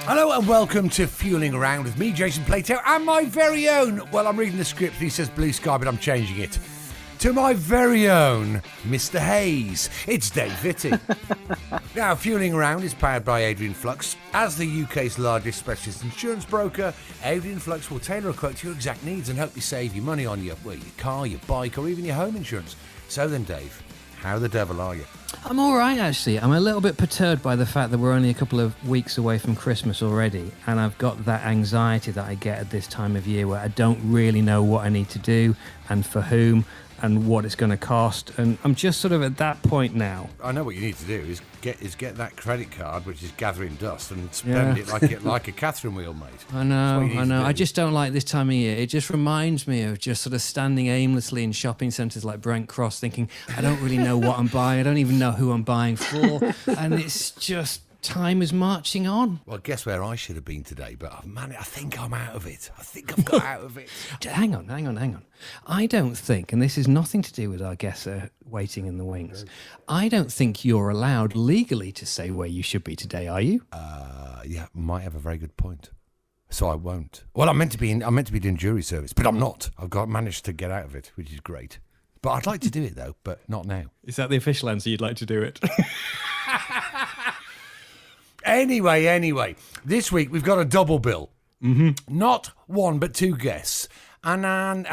Hello and welcome to Fueling Around with me, Jason Plato, and my very own, well, I'm reading the script, he says blue sky, but I'm changing it, to my very own Mr. Hayes. It's Dave Vitti. Now, Fueling Around is powered by Adrian Flux. As the UK's largest specialist insurance broker, Adrian Flux will tailor a quote to your exact needs and help you save your money on your car, your bike, or even your home insurance. So then, Dave, how the devil are you? I'm all right, actually. I'm a little bit perturbed by the fact that we're only a couple of weeks away from Christmas already, and I've got that anxiety that I get at this time of year where I don't really know what I need to do and for whom and what it's going to cost, and I'm just sort of at that point now. I know what you need to do is get that credit card, which is gathering dust, and spend it like a Catherine wheel, mate. I know. I just don't like this time of year. It just reminds me of just sort of standing aimlessly in shopping centres like Brent Cross thinking, I don't really know what I'm buying. I don't even know who I'm buying for. And it's just... time is marching on. Well, guess where I should have been today, but man, I think I'm out of it. I think I've got out of it. Hang on. I don't think, and this is nothing to do with our guests waiting in the wings, I don't think you're allowed legally to say where you should be today, are you? Yeah, might have a very good point. So I won't. Well, I'm meant to be doing jury service, but I'm not. I've managed to get out of it, which is great. But I'd like to do it though, but not now. Is that the official answer? You'd like to do it? Anyway, this week we've got a double bill. Mm-hmm. Not one, but two guests. And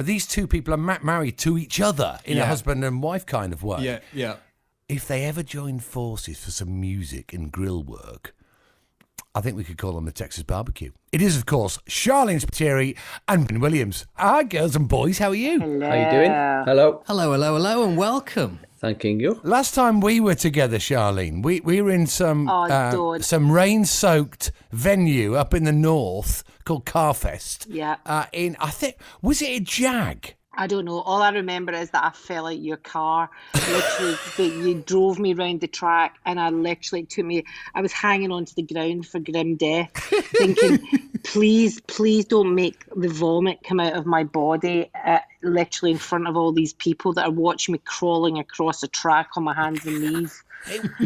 these two people are married to each other in a husband and wife kind of way. Yeah. If they ever joined forces for some music and grill work, I think we could call them the Texas Barbecue. It is, of course, Sharleen Spiteri and Bryn Williams. Hi, girls and boys. How are you? Hello. How you doing? Hello. Hello, and welcome. Thanking you. Last time we were together, Sharleen, we were in some rain-soaked venue up in the north called Carfest. Yeah. Was it a Jag? I don't know. All I remember is that I fell out your car. Literally, you drove me around the track, and I was hanging onto the ground for grim death, thinking, please don't make the vomit come out of my body, literally in front of all these people that are watching me crawling across the track on my hands and knees.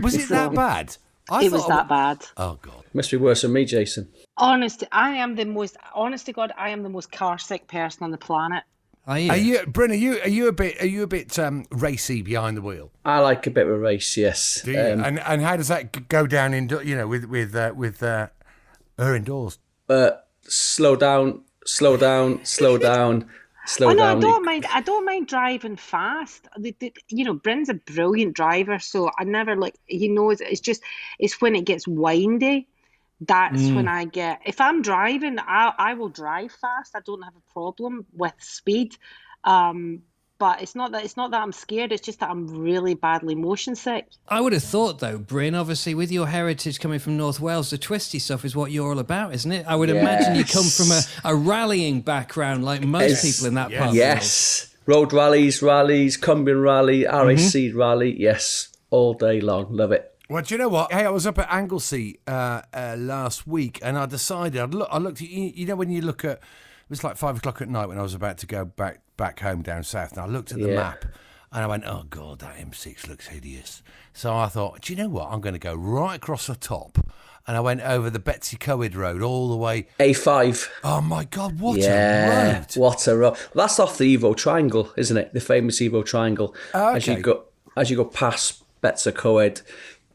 Was it that bad? It was that bad. Oh, God. Must be worse than me, Jason. Honest to God, I am the most car sick person on the planet. Are you? Bryn, are you a bit racy behind the wheel? I like a bit of a race, yes. Do you? And how does that go down with her indoors? Slow down. I don't mind driving fast. Bryn's a brilliant driver, so I never he knows it's when it gets windy. That's when if I'm driving, I will drive fast. I don't have a problem with speed. But it's not that I'm scared. It's just that I'm really badly motion sick. I would have thought, though, Bryn, obviously, with your heritage coming from North Wales, the twisty stuff is what you're all about, isn't it? I would imagine you come from a rallying background like most people in that part of the world. Yes. Road rallies, Cumbrian rally, RAC rally. Yes, all day long. Love it. Well, do you know what? Hey, I was up at Anglesey last week, and I decided I looked at when you look at, it was like 5 o'clock at night when I was about to go back home down south, and I looked at the map and I went, oh God, that M6 looks hideous. So I thought, do you know what? I'm going to go right across the top, and I went over the Betsy Coed Road all the way. A5. Oh my God, what a road! What a road! Well, that's off the Evo Triangle, isn't it? The famous Evo Triangle. Okay. As you go past Betsy Coed,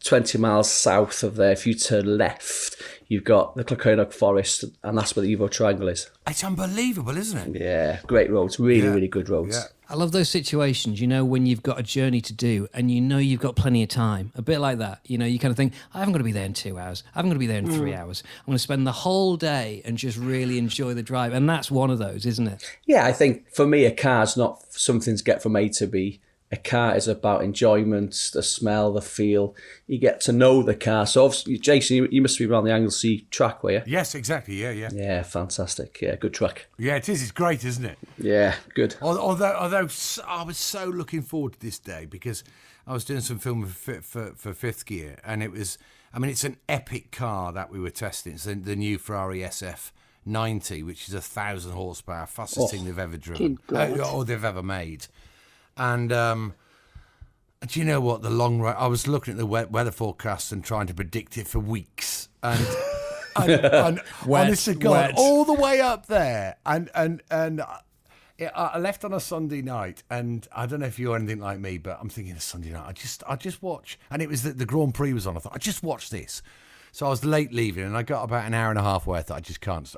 20 miles south of there, if you turn left, you've got the Cloconog Forest, and that's where the Evo Triangle is. It's unbelievable, isn't it? Yeah, great roads. Really good roads. Yeah. I love those situations, when you've got a journey to do and you've got plenty of time. A bit like that. You kind of think, I haven't got to be there in 2 hours. I haven't got to be there in 3 hours. I'm going to spend the whole day and just really enjoy the drive. And that's one of those, isn't it? Yeah, I think for me, a car's not something to get from A to B. A car is about enjoyment, the smell, the feel. You get to know the car. So, obviously, Jason, you must be around the Anglesey track, were you? Yes, exactly. Yeah. Yeah, fantastic. Yeah, good track. Yeah, it is. It's great, isn't it? Yeah, good. Although I was so looking forward to this day because I was doing some film for Fifth Gear, and it's an epic car that we were testing. It's the new Ferrari SF90, which is 1,000 horsepower, fastest thing they've ever driven, or they've ever made. And do you know what? The long ride, I was looking at the weather forecast and trying to predict it for weeks. And and Wet, honest to God, wet. all the way up there, and I left on a Sunday night, and I don't know if you're anything like me, but I'm thinking of Sunday night. I just watch, and it was the Grand Prix was on. I thought I just watch this. So I was late leaving, and I got about an hour and a half where I thought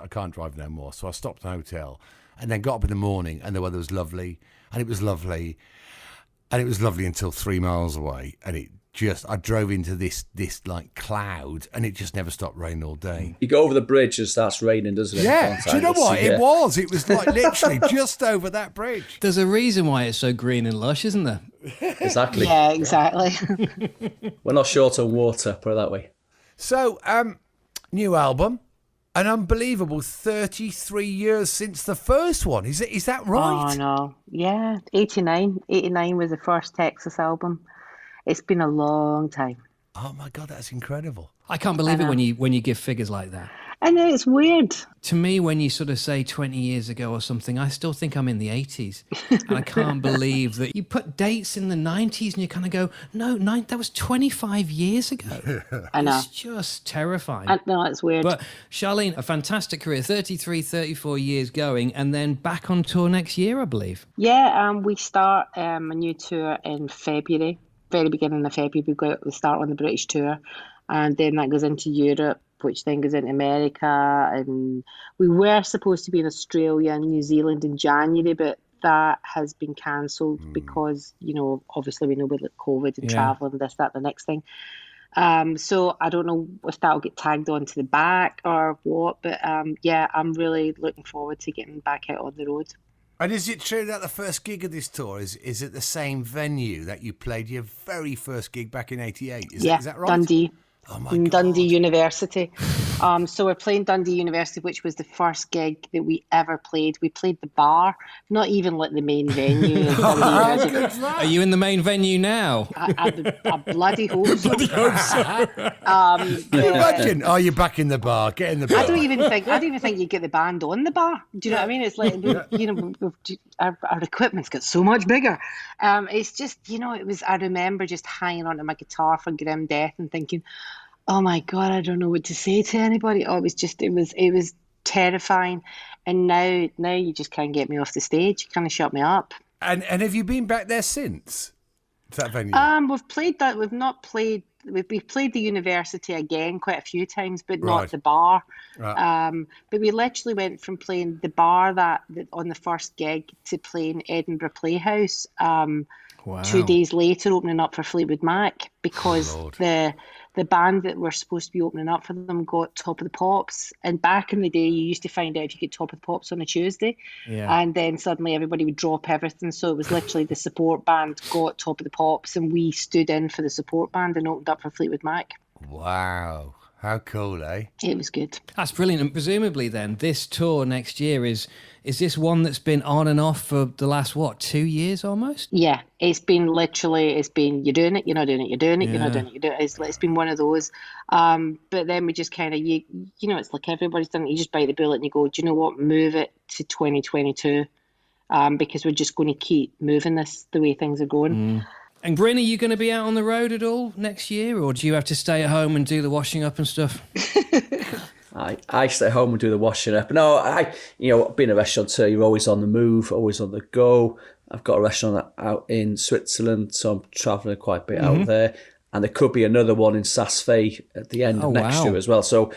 I can't drive no more. So I stopped at a hotel, and then got up in the morning, and the weather was lovely, and it was lovely, and it was lovely until 3 miles away, and I drove into this like cloud, and it just never stopped raining all day. You go over the bridge and it starts raining, doesn't it? Yeah, do you know what? It was like literally just over that bridge. There's a reason why it's so green and lush, isn't there? Exactly. Yeah, exactly. We're not short on water, put it that way. Oh, So, new album, an unbelievable 33 years since the first one. Is that right? Oh, no. Yeah, 89. 89 was the first Texas album. It's been a long time. Oh my God, that's incredible. I can't believe it when you give figures like that. I know, it's weird. To me, when you sort of say 20 years ago or something, I still think I'm in the 80s. And I can't believe that you put dates in the 90s and you kind of go, no, that was 25 years ago. I know. It's just terrifying. No, it's weird. But Sharleen, a fantastic career, 33, 34 years going, and then back on tour next year, I believe. Yeah, we start a new tour in February. Very beginning of February, we start on the British tour, and then that goes into Europe, which then goes into America, and we were supposed to be in Australia and New Zealand in January, but that has been cancelled because, obviously we know with COVID and travel and this, that, the next thing. So I don't know if that'll get tagged onto the back or what, but yeah, I'm really looking forward to getting back out on the road. And is it true that the first gig of this tour is at the same venue that you played your very first gig back in '88? Is that right? Dundee. Oh my God. Dundee University. So we're playing Dundee University, which was the first gig that we ever played. We played the bar, not even like the main venue. In Dundee University. Are you in the main venue now? I bloody hope so. Can you imagine? Oh, you're back in the bar. Get in the bar. I don't even think you get the band on the bar. Do you know what I mean? It's like, our equipment's got so much bigger. It's just, it was. I remember just hanging onto my guitar for Grim Death and thinking, oh my God, I don't know what to say to anybody. Oh, it was terrifying. And now you just can't get me off the stage. You kind of shut me up. And have you been back there since? To that venue? We've played that. We've not played. We've played the university again quite a few times, but not the bar. Right. But we literally went from playing the bar that on the first gig to playing Edinburgh Playhouse. Wow. 2 days later, opening up for Fleetwood Mac because the band that were supposed to be opening up for them got Top of the Pops. And back in the day, you used to find out if you get Top of the Pops on a Tuesday. Yeah. And then suddenly everybody would drop everything. So it was literally the support band got Top of the Pops, and we stood in for the support band and opened up for Fleetwood Mac. Wow. How cool, eh? It was good. That's brilliant. And presumably then, this tour next year is this one that's been on and off for the last, 2 years almost? Yeah, it's been you're doing it, you're not doing it, you're doing it, you're not doing it, you're doing it. It's been one of those. But then we just kind of, it's like everybody's done it. You just bite the bullet and you go, do you know what, move it to 2022 because we're just going to keep moving this the way things are going. And Bryn, are you going to be out on the road at all next year, or do you have to stay at home and do the washing up and stuff? I stay home and do the washing up. No, being a restaurateur, you're always on the move, always on the go. I've got a restaurant out in Switzerland, so I'm travelling quite a bit out there. And there could be another one in Saas-Fee at the end of next year as well. So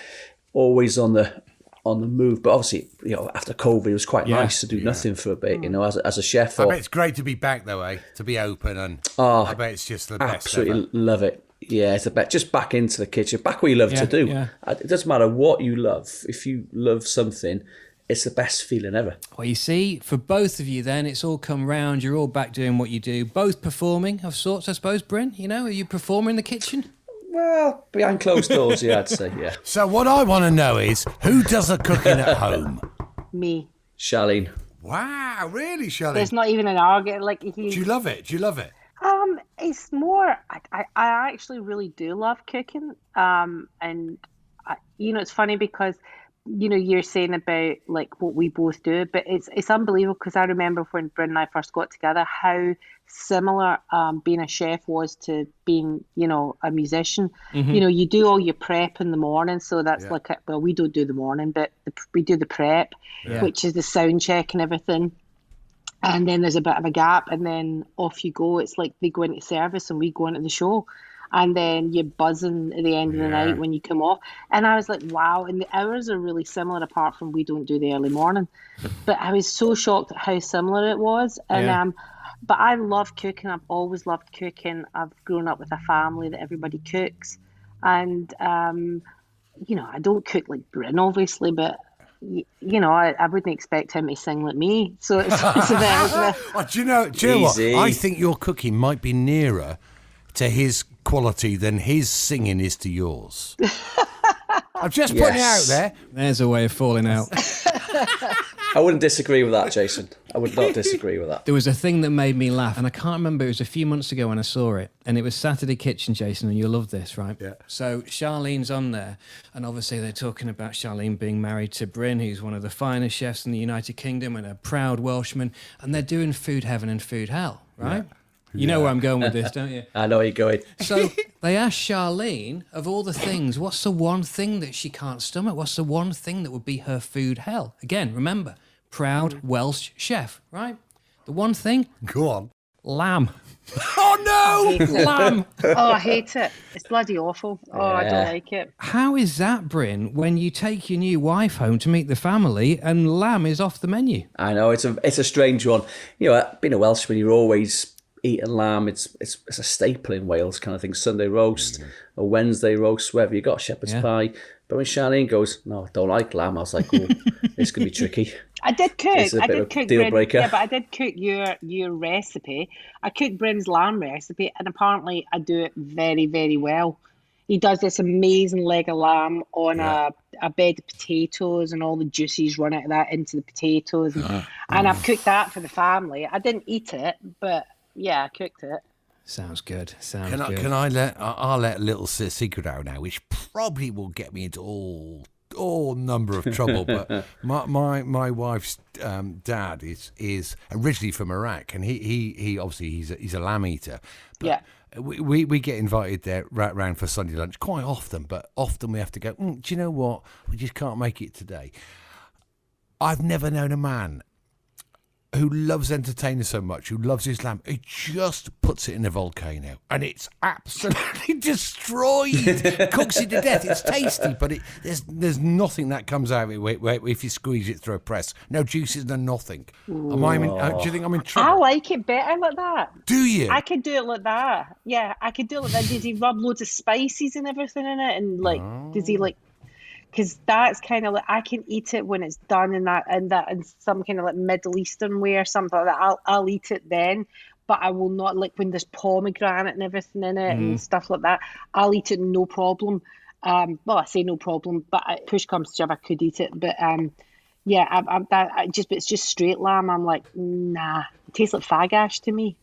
always on the move. But obviously, after COVID, it was quite nice to do nothing for a bit, as a chef. I bet it's great to be back though, eh? To be open and I bet it's just the best. Absolutely love it. Yeah, it's a bit just back into the kitchen, back where you love to do. Yeah. It doesn't matter what you love. If you love something, it's the best feeling ever. Well, you see, for both of you then, it's all come round. You're all back doing what you do, both performing of sorts, I suppose, Bryn. Are you performing in the kitchen? Well, behind closed doors, yeah, I'd say, yeah. So what I want to know is, who does the cooking at home? Me. Sharleen. Wow, really, Sharleen? There's not even an argument. Do you love it? It's more, I actually really do love cooking. And, it's funny because you're saying about like what we both do, but it's unbelievable because I remember when Bryn and I first got together how similar being a chef was to being, a musician. You do all your prep in the morning, so that's we don't do the morning, but we do the prep, which is the sound check and everything. And then there's a bit of a gap, and then off you go. It's like they go into service and we go into the show. And then you're buzzing at the end of the night when you come off. And I was like, wow. And the hours are really similar, apart from we don't do the early morning. But I was so shocked at how similar it was. And but I love cooking. I've always loved cooking. I've grown up with a family that everybody cooks. And, I don't cook like Bryn, obviously, but... I wouldn't expect him to sing like me. So it's a bit... Well, do you know what? I think your cooking might be nearer to his quality than his singing is to yours. I'm just putting it out there. There's a way of falling out. I wouldn't disagree with that, Jason. I would not disagree with that. There was a thing that made me laugh, and I can't remember. It was a few months ago when I saw it, and it was Saturday Kitchen, Jason, and you'll love this, right? Yeah. So Charlene's on there, and obviously they're talking about Sharleen being married to Bryn, who's one of the finest chefs in the United Kingdom and a proud Welshman, and they're doing food heaven and food hell, right? Yeah. You know where I'm going with this, don't you? I know where you're going. So they asked Sharleen, of all the things, what's the one thing that she can't stomach? What's the one thing that would be her food hell? Again, remember, proud Welsh chef, right? The one thing? Go on. Lamb. Oh, no! Lamb. Oh, I hate it. It's bloody awful. Oh, I don't like it. How is that, Bryn, when you take your new wife home to meet the family and lamb is off the menu? I know, it's a strange one. Being a Welshman, you're always... eating lamb, it's a staple in Wales kind of thing. Sunday roast, a Wednesday roast, wherever you got shepherd's pie. But when Sharleen goes, no, I don't like lamb, I was like, oh, it's going to be tricky. I did cook. I did cook deal breaker. Yeah, but I did cook your recipe. I cooked Bryn's lamb recipe, and apparently I do it very, very well. He does this amazing leg of lamb on a bed of potatoes, and all the juices run out of that into the potatoes. And I've cooked that for the family. I didn't eat it, but yeah, I cooked it. Sounds good. I'll let a little secret out now, which probably will get me into all number of trouble. But my wife's dad is originally from Iraq, and he obviously he's a lamb eater. But we get invited there round for Sunday lunch quite often, but often we have to go, do you know what? We just can't make it today. I've never known a man who loves entertainers so much, who loves his lamb, he just puts it in a volcano and it's absolutely destroyed. Cooks it to death. It's tasty, but there's nothing that comes out of it if you squeeze it through a press. No juices, no nothing. Do you think I'm in trouble? I like it better like that. Do you? I could do it like that. Yeah, I could do it like that. Does he rub loads of spices and everything in it? And does he because that's kind of like, I can eat it when it's done in some kind of like Middle Eastern way or something like that. I'll eat it then, but I will not, like when there's pomegranate and everything in it and stuff like that. I'll eat it no problem. Well, I say no problem, but push comes to shove, I could eat it. But it's just straight lamb. I'm like, nah, it tastes like fag ash to me.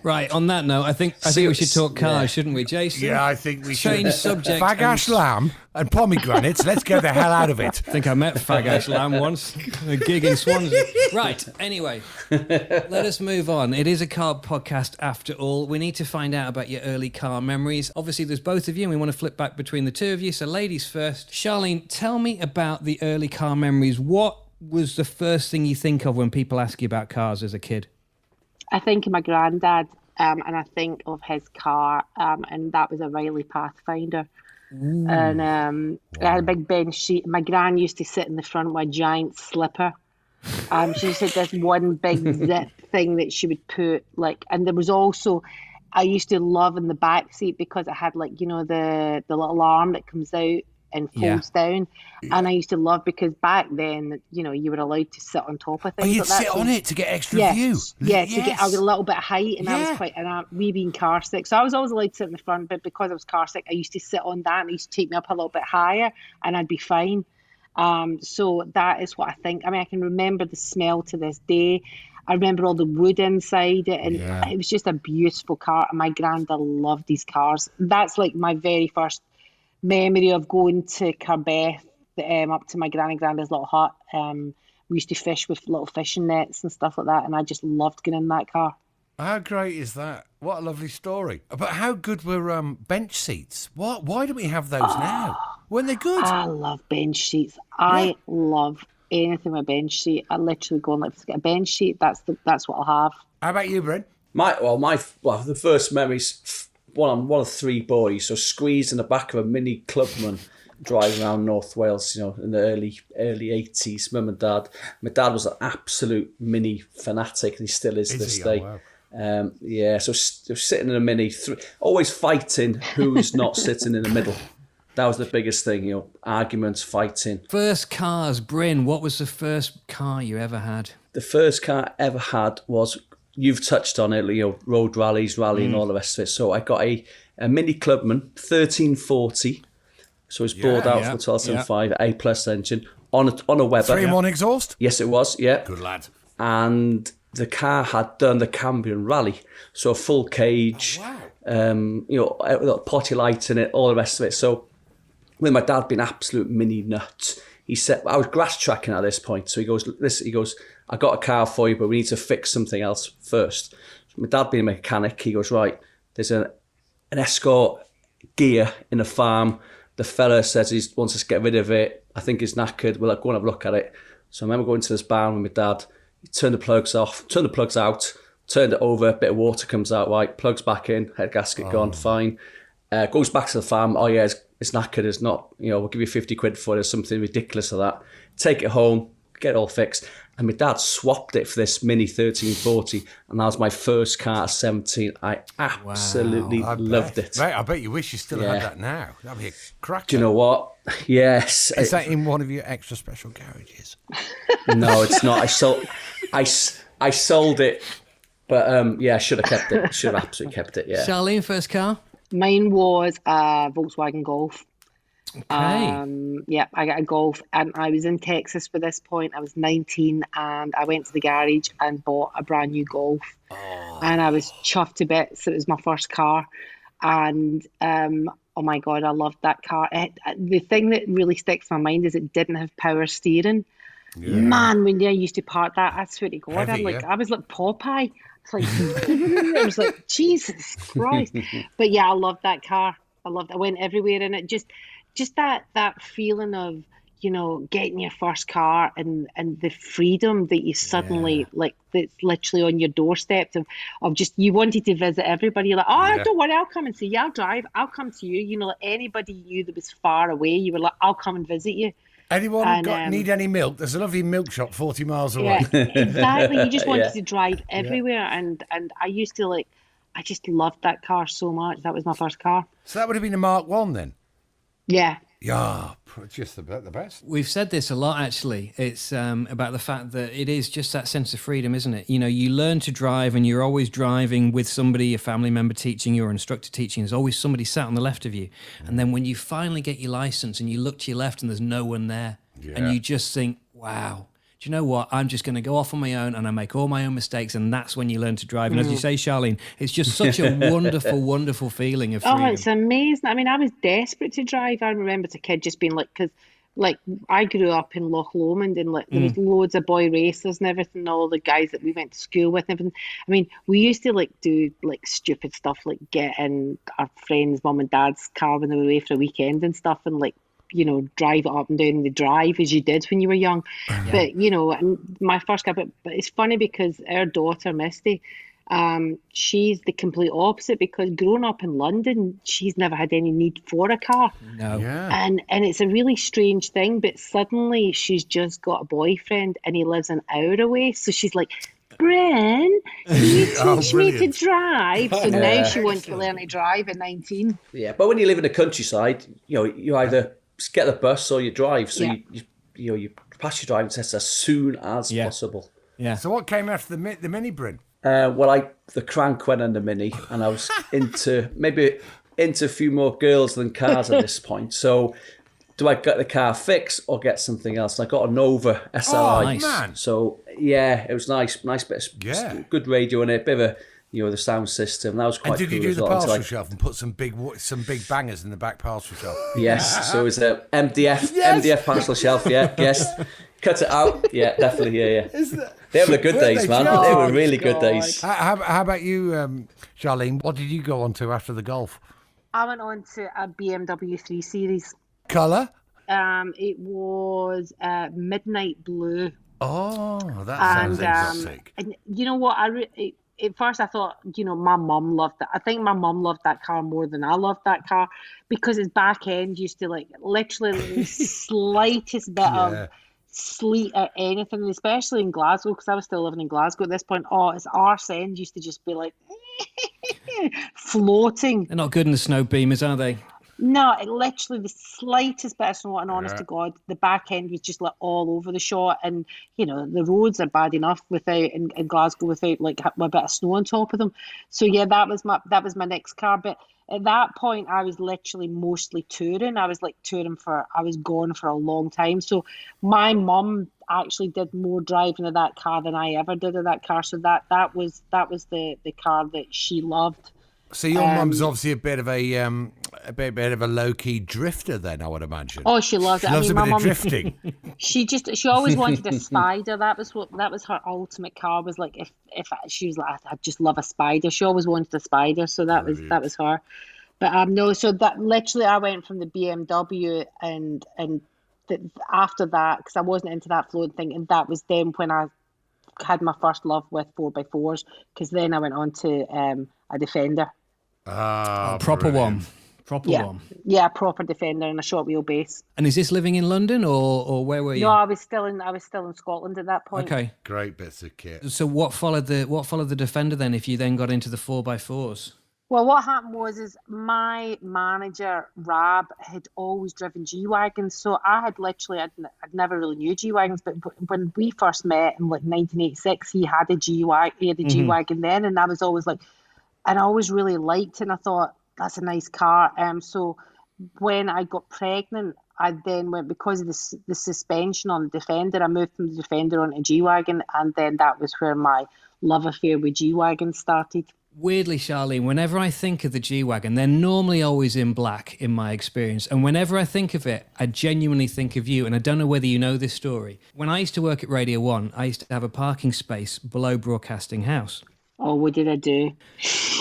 Right, on that note, I think we should talk cars, shouldn't we, Jason? Yeah, I think we should. Change subject. Fagash lamb and pomegranates. Let's get the hell out of it. I think I met Fagash lamb once, a gig in Swansea. Right, anyway, let us move on. It is a car podcast after all. We need to find out about your early car memories. Obviously, there's both of you, and we want to flip back between the two of you. So ladies first. Sharleen, tell me about the early car memories. What was the first thing you think of when people ask you about cars as a kid? I think of my granddad, and I think of his car, and that was a Riley Pathfinder. Ooh. And it had a big bench seat. My gran used to sit in the front with a giant slipper. She just had this one big zip thing that she would put, and there was also, I used to love in the back seat because it had the little arm that comes out and folds down. And I used to love, because back then, you were allowed to sit on top of things. Oh, you'd sit on it to get extra view. Yeah, to get a little bit of height. And I was we being car sick. So I was always allowed to sit in the front, but because I was car sick, I used to sit on that, and it used to take me up a little bit higher and I'd be fine. So that is what I think. I mean, I can remember the smell to this day. I remember all the wood inside it, and it was just a beautiful car. And my granddad loved these cars. That's like my very first memory of going to Carbeth, up to my granny granddad's little hut. We used to fish with little fishing nets and stuff like that, and I just loved getting in that car. How great is that? What a lovely story. But how good were bench seats? Why don't we have those now? Weren't they good? I love bench seats. I love anything with a bench seat. I literally go and let's get a bench seat. That's what I'll have. How about you, Bryn? The first memories. One of three boys, so squeezed in the back of a Mini Clubman, driving around North Wales, in the early 80s. Mum and Dad. My dad was an absolute Mini fanatic, and he still is to this day. Oh, So wow. sitting in a Mini, always fighting who's not sitting in the middle. That was the biggest thing, arguments, fighting. First cars, Bryn, what was the first car you ever had? The first car I ever had was, you've touched on it, road rallies, and all the rest of it. So I got a Mini Clubman 1340. So it was bored out for 1275, A+ engine, on a Weber. 3-in-1 exhaust? Yes, it was, yeah. Good lad. And the car had done the Cambrian Rally. So a full cage, a potty light in it, all the rest of it. So with my dad being absolute Mini nut, he said, I was grass tracking at this point. So he goes, I got a car for you, but we need to fix something else first. So my dad being a mechanic, he goes, right, there's an Escort gear in a farm. The fella says he wants us to get rid of it. I think it's knackered. We'll go and have a look at it. So I remember going to this barn with my dad. He turned the plugs off, turned the plugs out, turned it over, a bit of water comes out, right, plugs back in, head gasket gone, fine. Goes back to the farm, it's knackered, it's not, we'll give you 50 quid for it or something ridiculous like that. Take it home, get it all fixed. And my dad swapped it for this Mini 1340, and that was my first car at 17. I absolutely loved it. Right, I bet you wish you still had that now. That'd be a cracker. Do you know what? Yes. Is that in one of your extra special garages? No, it's not. I sold it, but I should have kept it. Should have absolutely kept it. Yeah. Sharleen, first car? Mine was a Volkswagen Golf. Okay. I got a Golf, and I was in Texas by this point. I was 19, and I went to the garage and bought a brand new Golf, and I was chuffed to bits. It was my first car, and oh my God, I loved that car. The thing that really sticks in my mind is it didn't have power steering. Yeah. Man, when I used to park that, I swear to God, I was like Popeye. It's like I was like, Jesus Christ. But yeah, I loved that car. I went everywhere in it. Just that feeling of, getting your first car and the freedom that you suddenly that's literally on your doorstep of just, you wanted to visit everybody. You're like, don't worry, I'll come and see you. I'll drive. I'll come to you. Like anybody you knew that was far away, you were like, I'll come and visit you. Anyone need any milk? There's a lovely milk shop 40 miles away. Yeah, exactly. You just wanted to drive everywhere, and I used to I just loved that car so much. That was my first car. So that would have been a Mark 1 then? Yeah. Yeah, just the best. We've said this a lot, actually. It's about the fact that it is just that sense of freedom, isn't it? You learn to drive, and you're always driving with somebody, a family member teaching you or an instructor teaching. There's always somebody sat on the left of you. And then when you finally get your license and you look to your left and there's no one there, and you just think, wow, do you know what? I'm just going to go off on my own, and I make all my own mistakes, and that's when you learn to drive. And as you say, Sharleen, it's just such a wonderful, wonderful feeling of freedom. Oh, it's amazing. I mean, I was desperate to drive. I remember as a kid just being because I grew up in Loch Lomond, and there was loads of boy racers and everything, all the guys that we went to school with and everything. I mean, we used to do stupid stuff, like get in our friends' mum and dad's car when they were away for a weekend and stuff, and drive it up and down the drive as you did when you were young. But, my first car, but it's funny because our daughter, Misty, she's the complete opposite, because growing up in London, she's never had any need for a car. No. Yeah. And it's a really strange thing, but suddenly she's just got a boyfriend and he lives an hour away. So she's like, Bryn, can you teach me to drive? So now she wants to learn to drive at 19. Yeah, but when you live in the countryside, you either get the bus or you drive. So you pass your driving test as soon as possible. Yeah. So what came after the Mini, Bryn? The crank went on the Mini, and I was into a few more girls than cars at this point. So do I get the car fixed or get something else? And I got a Nova SLI. Oh, nice. Man. So yeah, it was nice bit of good radio in it, bit of a the sound system. That was quite And did cool you do as the well. parcel shelf and put some big bangers in the back parcel shelf? Yes, so it was a MDF parcel shelf. Yeah, yes. Cut it out. Yeah, definitely. Yeah. They were the good days, man. They were really good days. How about you, Sharleen? What did you go on to after the Golf? I went on to a BMW 3 Series. Colour? It was midnight blue. Oh, that sounds exotic. And you know what? At first I thought, my mum loved it. I think my mum loved that car more than I loved that car, because its back end used to literally the slightest bit of sleet or anything, especially in Glasgow, because I was still living in Glasgow at this point. Its arse end used to just be floating. They're not good in the snow beamers, are they? No, it literally the slightest bit of snow, and honest to God, the back end was just all over the shot. And the roads are bad enough without in Glasgow without a bit of snow on top of them. So yeah, that was my next car. But at that point, I was literally mostly touring. I was I was gone for a long time. So my mum actually did more driving of that car than I ever did of that car. So that was the car that she loved. So your mum's obviously a bit of a low-key drifter, then, I would imagine. Oh, she loves it. She loves a my bit mum, of drifting. She always wanted a Spider. That was her ultimate car. Was if she was I just love a Spider. She always wanted a Spider, so that was her. But no, so that literally I went from the BMW and after that, because I wasn't into that float thing, and that was then when I had my first love with 4x4s, because then I went on to a Defender. Proper brilliant. one. Yeah, proper Defender and a short wheelbase. And is this living in London or where were you? No, I was still in Scotland at that point. Okay. Great bits of kit. So what followed the Defender then, if you then got into the 4x4s? Well, what happened was my manager, Rab, had always driven G-Wagons. So I had I'd never really knew G-Wagons, but when we first met in 1986, he had a G-Wagon, G-Wagon then, and I was always and I always really liked it, and I thought, that's a nice car. So when I got pregnant, I then went, because of the suspension on the Defender, I moved from the Defender onto a G-Wagon, and then that was where my love affair with G-Wagons started. Weirdly, Sharleen, whenever I think of the G-Wagon, they're normally always in black, in my experience. And whenever I think of it, I genuinely think of you. And I don't know whether you know this story. When I used to work at Radio 1, I used to have a parking space below Broadcasting House. Oh, what did I do?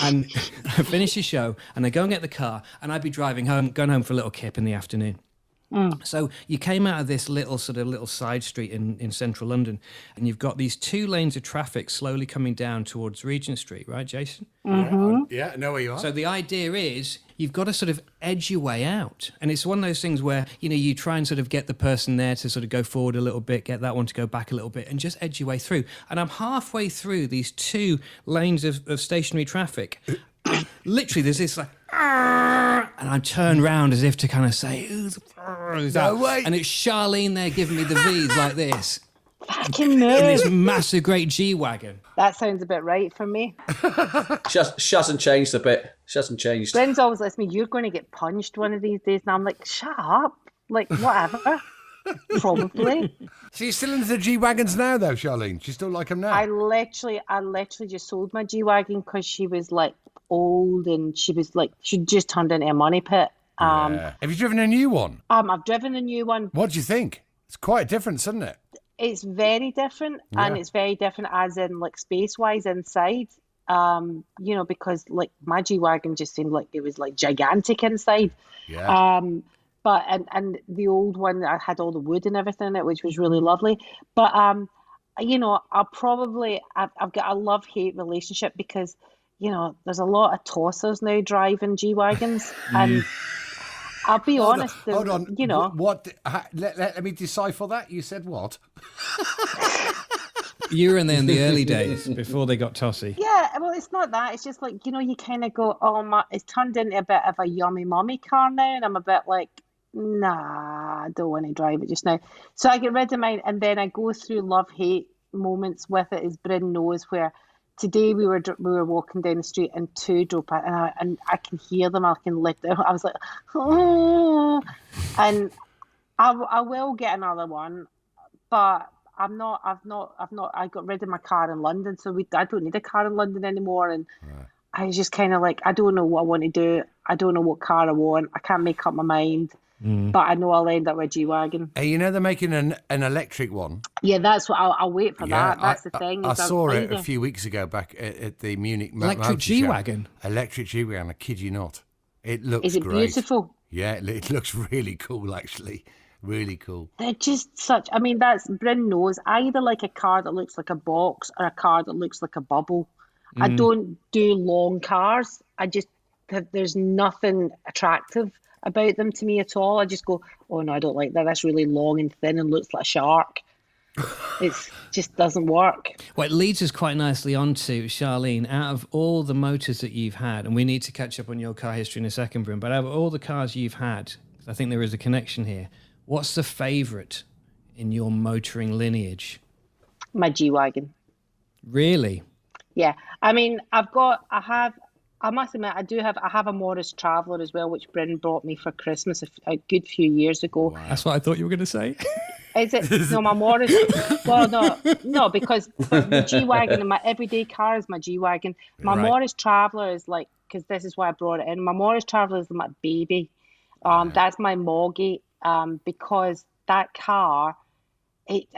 And I finish the show, and I go and get the car, and I'd be driving home, going home for a little kip in the afternoon. So you came out of this little side street in central London, and you've got these two lanes of traffic slowly coming down towards Regent Street, right, Jason? Mm-hmm. Yeah, I know where you are. So the idea is you've got to sort of edge your way out. And it's one of those things where, you try and sort of get the person there to sort of go forward a little bit, get that one to go back a little bit, and just edge your way through. And I'm halfway through these two lanes of stationary traffic. Literally, there's this and I turn round as if to kind of say, who's that? No way. And it's Sharleen there giving me the V's like this. Fucking In no. this massive, great G-Wagon. That sounds a bit right for me. She hasn't changed a bit. She hasn't changed. Bryn's always lets me, you're going to get punched one of these days. And I'm like, shut up. Whatever. Probably. So you're still into the G-Wagons now, though, Sharleen? You still like them now? I literally just sold my G-Wagon because she was old, and she just turned into a money pit. Yeah. Have you driven a new one? I've driven a new one. What do you think? It's quite different, isn't it? It's very different, and it's very different as in space-wise inside. Because my G-Wagon just seemed like it was gigantic inside. Yeah. But and the old one, I had all the wood and everything in it, which was really lovely. But I've got a love-hate relationship because there's a lot of tossers now driving G-Wagons, and I'll be honest. Hold on. What? Let me decipher that. You said what? You were in there in the early days before they got tossy. Yeah, well, it's not that. It's just you kind of go, oh, it's turned into a bit of a yummy mummy car now, and I'm a bit nah, I don't want to drive it just now. So I get rid of mine, and then I go through love-hate moments with it, as Bryn knows, where today we were walking down the street and two drove by, and I can hear them. I can let them. I was like, oh, and I will get another one, but I got rid of my car in London, so I don't need a car in London anymore. And I was just kind of like, I don't know what I want to do. I don't know what car I want. I can't make up my mind. But I know I'll end up with a G-Wagon. Hey, you know they're making an electric one? Yeah, that's what I'll wait for that. That's the thing. I saw it a few weeks ago back at the Munich Electric G-Wagon? Electric G-Wagon, I kid you not. It looks great. Is it beautiful? Yeah, it looks really cool, actually. Really cool. They're just that's Bryn knows. I either like a car that looks like a box or a car that looks like a bubble. I don't do long cars. There's nothing attractive about them to me at all. I just go, oh no, I don't like that. That's really long and thin and looks like a shark. It just doesn't work. Well, it leads us quite nicely on to, Sharleen, out of all the motors that you've had, and we need to catch up on your car history in a second, Bryn, but out of all the cars you've had, I think there is a connection here. What's the favourite in your motoring lineage? My G-Wagon. Really? Yeah. I mean, I must admit, I have a Morris Traveller as well, which Bryn brought me for Christmas a good few years ago. Wow. That's what I thought you were going to say. Is it? No, my Morris. Well, no, because the G-Wagon and my everyday car is my G-Wagon. My Morris Traveller is like, because this is why I brought it in. My Morris Traveller is my baby. That's my Moggy. Because that car, it's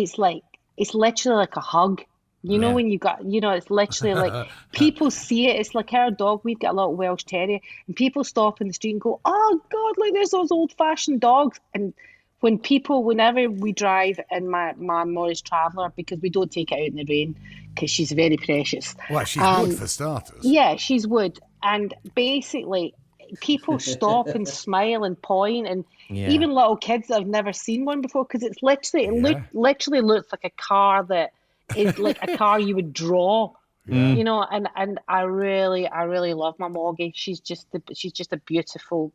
literally like a hug. You know, when it's literally like, people see it. It's like our dog. We've got a little Welsh Terrier, and people stop in the street and go, oh God, like there's those old fashioned dogs. And whenever we drive in my Morris Traveller, because we don't take it out in the rain, because she's very precious. Well, she's wood for starters. Yeah, she's wood. And basically, people stop and smile and point, and even little kids that have never seen one before, because it's literally looks like a car that is like a car you would draw, you know. And I really love my Moggy. She's just a beautiful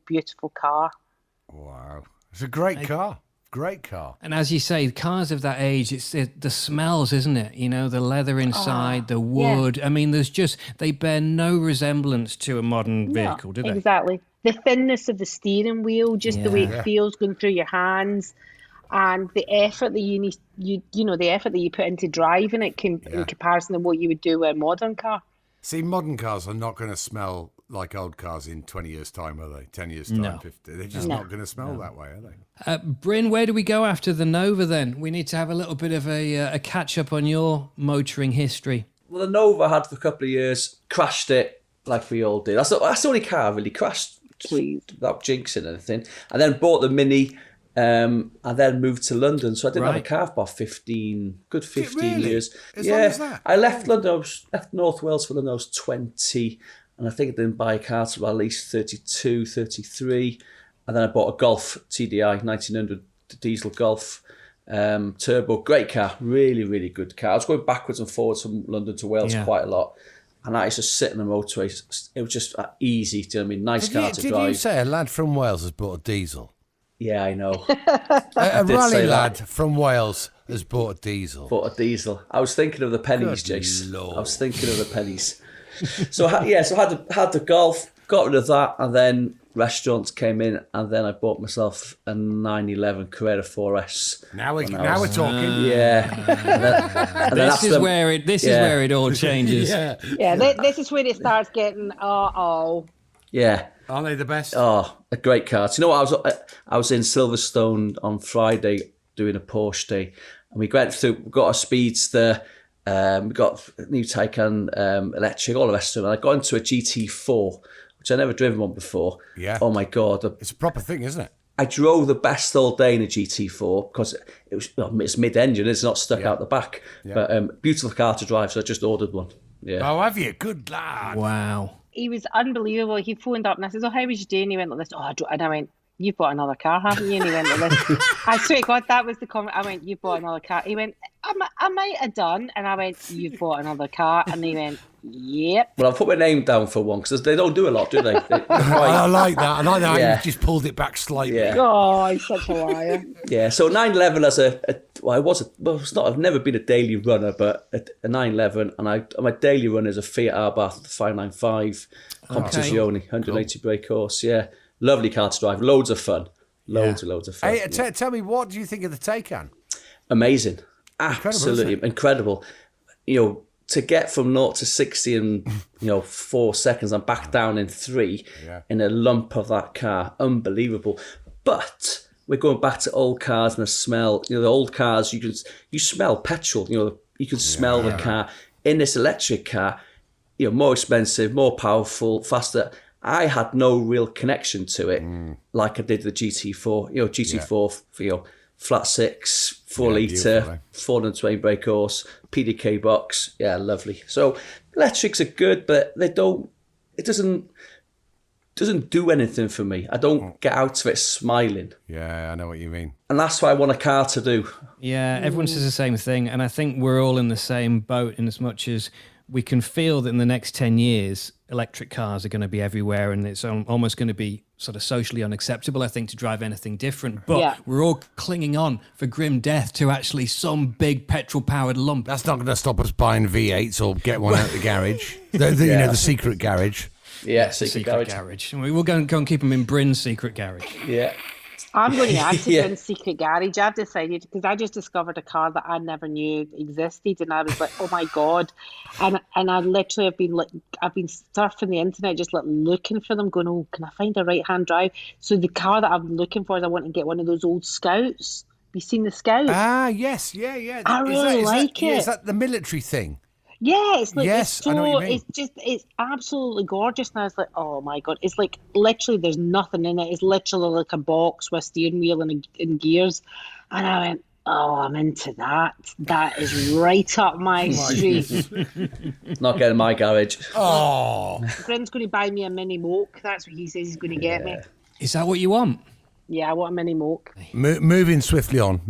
car. Wow, it's a great car. Great car. And as you say, cars of that age, it's the smells, isn't it? You know, the leather inside, the wood. Yeah. I mean, they bear no resemblance to a modern vehicle, do they? Exactly. The thinness of the steering wheel, just the way it feels going through your hands, and the effort that you need, the effort that you put into driving it in comparison to what you would do with a modern car. See, modern cars are not going to smell like old cars in 20 years' time, are they? 10 years' time, No. 50. They're just not going to smell that way, are they? Bryn, where do we go after the Nova then? We need to have a little bit of a catch-up on your motoring history. Well, the Nova I had for a couple of years, crashed it like we all did. That's the only car I really crashed without jinxing anything. And then bought the Mini, and then moved to London. So I didn't have a car for about 15 years. As long as that? I left London, left North Wales for London, I was 20. And I think I didn't buy a car till at least 32, 33. And then I bought a Golf TDI, 1900 diesel Golf, turbo. Great car, really, really good car. I was going backwards and forwards from London to Wales quite a lot. And I used to sit in the motorway. It was just easy, do you know what I mean? Nice car to drive. Did you say a lad from Wales has bought a diesel? Yeah, I know. A rally lad from Wales has bought a diesel. Bought a diesel. I was thinking of the pennies, Jace. Lord. I was thinking of the pennies. So I had the Golf, got rid of that, and then restaurants came in, and then I bought myself a 911 Carrera 4S. Now we're talking. Yeah. And This is where it all changes. This is where it starts getting Yeah. Aren't they the best? Oh, a great car. So you know what? I was in Silverstone on Friday doing a Porsche day, and we got a Speedster. We got a new Taycan electric, all the rest of it. And I got into a GT4, which I never driven one before. Yeah. Oh my God. It's a proper thing, isn't it? I drove the best all day in a GT4 because it's mid-engine, it's not stuck out the back. Yeah. But beautiful car to drive, so I just ordered one. Yeah. Oh, have you? Good lad. Wow. He was unbelievable. He phoned up and I said, "Oh, how was your day?" And he went like this. And I went, "You've bought another car, haven't you?" And he went like this. I swear to God, that was the comment. I went, "You've bought another car." He went, I might have done. And I went, "You've bought another car." And he went, "Yep." Well, I'll put my name down for one because they don't do a lot, do they? I like that. I like that. Yeah. You just pulled it back slightly. Yeah. Oh, he's such a liar. Yeah. So 911 as I've never been a daily runner, but a 911, and my daily run is a Fiat Abarth 595 Competizione, 180 brake horse. Yeah, lovely car to drive. Loads of fun. Loads of fun. Hey, tell me, what do you think of the Taycan? amazing, absolutely incredible. To get from 0 to 60 in 4 seconds and back down in 3 in a lump of that car, unbelievable. But we're going back to old cars and the smell. The old cars, you smell petrol. You can smell the car. In this electric car, more expensive, more powerful, faster. I had no real connection to it like I did the GT4. GT4, flat 6, 4 litre, 420 brake horse, PDK box. Yeah, lovely. So electrics are good, but it doesn't do anything for me. I don't get out of it smiling. Yeah, I know what you mean. And that's what I want a car to do. Yeah, everyone says the same thing. And I think we're all in the same boat in as much as we can feel that in the next 10 years, electric cars are going to be everywhere, and it's almost going to be sort of socially unacceptable, I think, to drive anything different. But we're all clinging on for grim death to actually some big petrol-powered lump. That's not going to stop us buying V8s or get one out of the garage. The secret garage. Yeah, secret garage. We'll go and keep them in Bryn's secret garage. Yeah. I'm going to add to Bryn's secret garage. I've decided, because I just discovered a car that I never knew existed, and I was like, oh my God. And I literally have been surfing the internet, just looking for them, going, oh, can I find a right-hand drive? So the car that I'm looking for is I want to get one of those old Scouts. Have you seen the Scout? Ah, yes, yeah. I really like it. Yeah, is that the military thing? Yeah, it's like, yes, I know what you mean. It's absolutely gorgeous. And I was like, oh my God, it's like literally there's nothing in it. It's literally like a box with a steering wheel and gears. And I went, oh, I'm into that. That is right up my street. Not getting my garage. Oh. Bryn's going to buy me a mini moke. That's what he says he's going to get me. Is that what you want? Yeah, I want a mini moke. Moving swiftly on.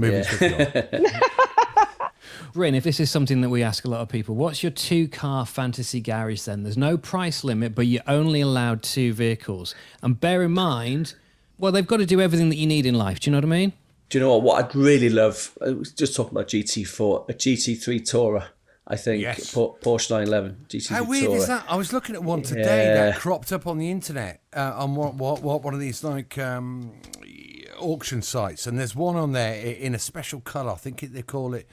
Bryn, if this is something that we ask a lot of people, what's your 2-car fantasy garage then? There's no price limit, but you're only allowed 2 vehicles. And bear in mind, well, they've got to do everything that you need in life. Do you know what I mean? Do you know what I'd really love? I was just talking about GT4, a GT3 Tourer. I think Porsche 911 GT3 How weird Tourer. is that? I was looking at one today that cropped up on the internet on one of these auction sites, and there's one on there in a special colour. I think they call it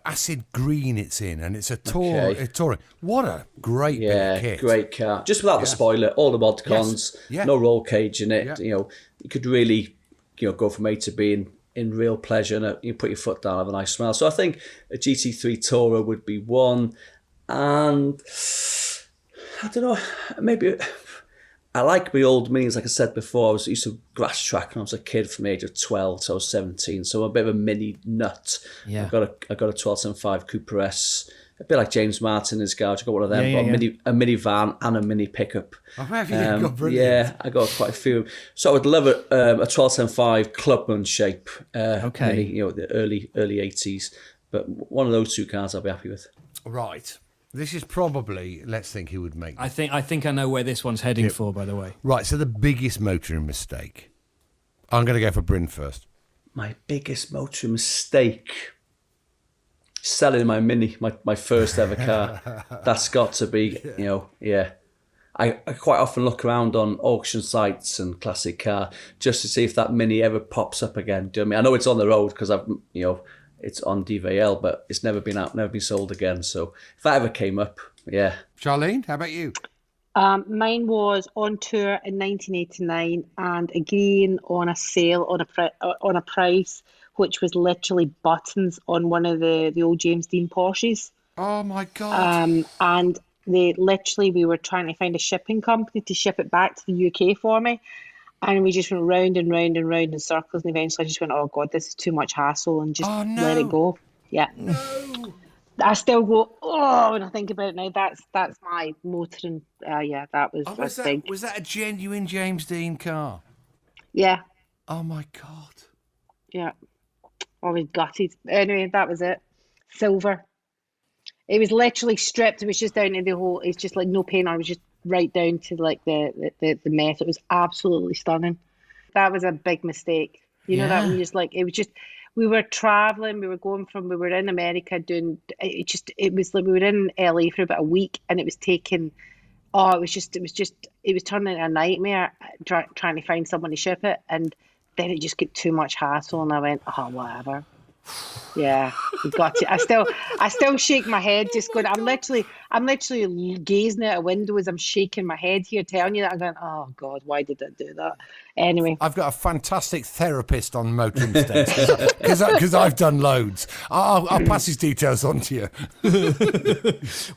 acid green. It's in, and it's a Touring. What a great bit of kit. Great car. Just without the spoiler, all the mod cons, no roll cage in it. You could really go from A to B in real pleasure, and you put your foot down, have a nice smell. So I think a GT3 Tourer would be one, and I don't know, maybe I like my old minis. Like I said before, I used to grass track when I was a kid from the age of 12 till I was 17. So I'm a bit of a mini nut. Yeah. I got a 1275 Cooper S, a bit like James Martin in his garage. I got one of them, a minivan and a mini pickup. Oh, have you? Got brilliant. Yeah, I got quite a few. So I would love a 1275 Clubman shape. Mini, the early 80s. But one of those 2 cars I'll be happy with. Right. This is probably, let's think who would make this. I think I know where this one's heading for, by the way. Right, so the biggest motoring mistake. I'm going to go for Bryn first. My biggest motoring mistake? Selling my Mini, my first ever car. That's got to be, I quite often look around on auction sites and classic car just to see if that Mini ever pops up again. Do you know what I mean? I know it's on the road because it's on DVL, but it's never been out, never been sold again. So if that ever came up, yeah. Charlene, how about you? Mine was on tour in 1989 and agreeing on a sale on a price which was literally buttons on one of the old James Dean Porsches. Oh my God. And we were trying to find a shipping company to ship it back to the UK for me. And we just went round and round and round in circles, and eventually I just went, oh God, this is too much hassle, and just let it go. Yeah. No. I still go, when I think about it now, that's my motoring. That was big. Was that a genuine James Dean car? Yeah. Oh my God. Yeah. I was gutted. Anyway, that was it. Silver. It was literally stripped. It was just down to the whole, it's just like no paint. I was just right down to like the mess. It was absolutely stunning. That was a big mistake. You know that when you just like, it was just, we were traveling, we were in America doing, it was like we were in LA for about a week, and it was taking, it was turning into a nightmare trying to find someone to ship it. And then it just get too much hassle, and I went, oh, whatever. Yeah, you got to. I still shake my head, just going. I'm literally gazing out a window as I'm shaking my head here, telling you that. I'm going, oh God, why did I do that? Anyway, I've got a fantastic therapist on motor mistakes because I've done loads. I'll pass his details on to you.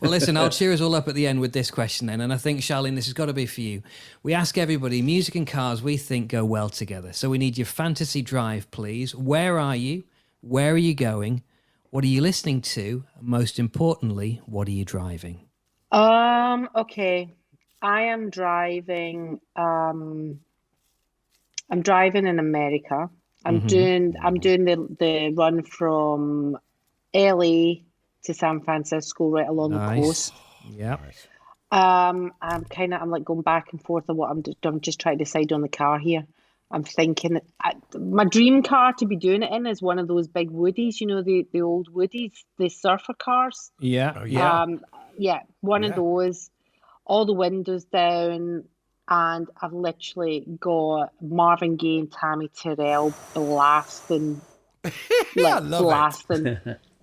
Well, listen, I'll cheer us all up at the end with this question then, and I think, Sharleen, this has got to be for you. We ask everybody, music and cars we think go well together. So we need your fantasy drive, please. Where are you? Where are you going? What are you listening to? Most importantly, what are you driving? Okay. I am driving. I'm driving in America. I'm doing the run from LA to San Francisco, right along the coast. Yeah. I'm like going back and forth on what I'm just trying to decide on the car here. I'm thinking my dream car to be doing it in is one of those big Woodies, you know, the old Woodies, the surfer cars. Yeah. Oh, yeah. One of those, all the windows down, and I've literally got Marvin Gaye and Tammy Terrell blasting,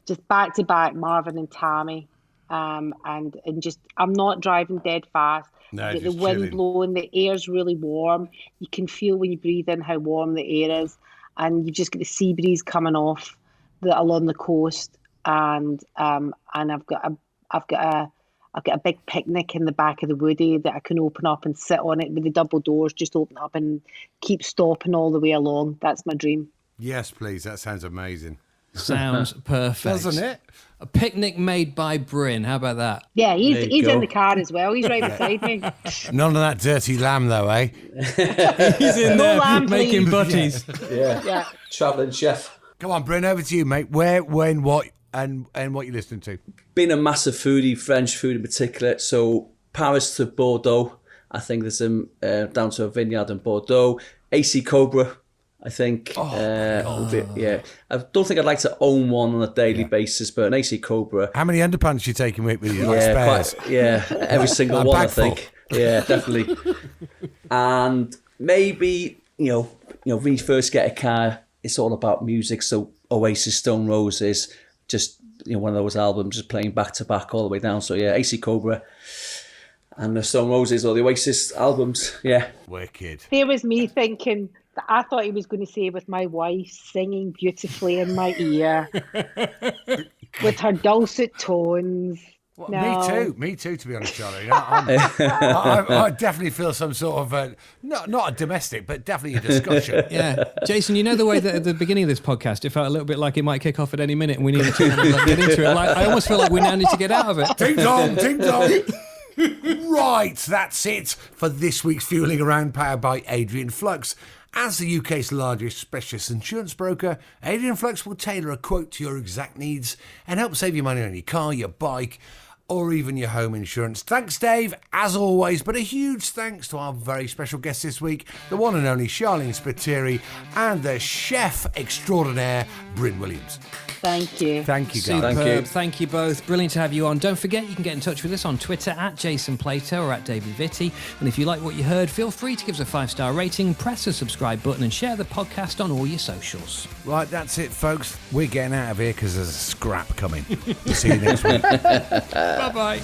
just back to back Marvin and Tammy, and just I'm not driving dead fast. No, the wind chilling. blowing, the air's really warm. You can feel when you breathe in how warm the air is, and you just get the sea breeze coming off along the coast. And I've got a big picnic in the back of the Woody that I can open up and sit on it with the double doors just open up and keep stopping all the way along. That's my dream. Yes, please. That sounds amazing. Sounds perfect. Doesn't it? A picnic made by Bryn. How about that? Yeah, he's go. in the car as well. He's right beside me. None of that dirty lamb, though, eh? He's in No there lamb, making please. butties. Yeah. Travelling chef. Come on, Bryn, over to you, mate. Where, when, what, and what you listening to? Been a massive foodie, French food in particular. So Paris to Bordeaux. I think there's some down to a vineyard in Bordeaux. AC Cobra. I think, I don't think I'd like to own one on a daily basis, but an AC Cobra. How many underpants you taking with you? Like spares? Every single A one, I bag full. think. Yeah, definitely. And maybe, when you first get a car, it's all about music. So Oasis, Stone Roses, just, one of those albums just playing back to back all the way down. So yeah, AC Cobra and the Stone Roses or the Oasis albums. Yeah. Wicked. There was me thinking that I thought he was going to say with my wife singing beautifully in my ear with her dulcet tones. Well, No. Me too, to be honest, Charlie. I definitely feel some sort of, not a domestic, but definitely a discussion. Yeah. Jason, you know the way that at the beginning of this podcast, it felt a little bit like it might kick off at any minute and we needed to kind of get into it. Like, I almost feel like we now need to get out of it. Ding dong, ding dong. Right, that's it for this week's Fueling Around, powered by Adrian Flux. As the UK's largest specialist insurance broker, Adrian Flux will tailor a quote to your exact needs and help save you money on your car, your bike, or even your home insurance. Thanks, Dave, as always, but a huge thanks to our very special guest this week, the one and only Sharleen Spiteri, and the chef extraordinaire, Bryn Williams. Thank you. Thank you, guys. Superb. Thank you. Thank you both. Brilliant to have you on. Don't forget, you can get in touch with us on Twitter at Jason Plato or at David Vitti. And if you like what you heard, feel free to give us a 5-star rating, press the subscribe button, and share the podcast on all your socials. Right, that's it, folks. We're getting out of here because there's a scrap coming. See you next week. Bye-bye.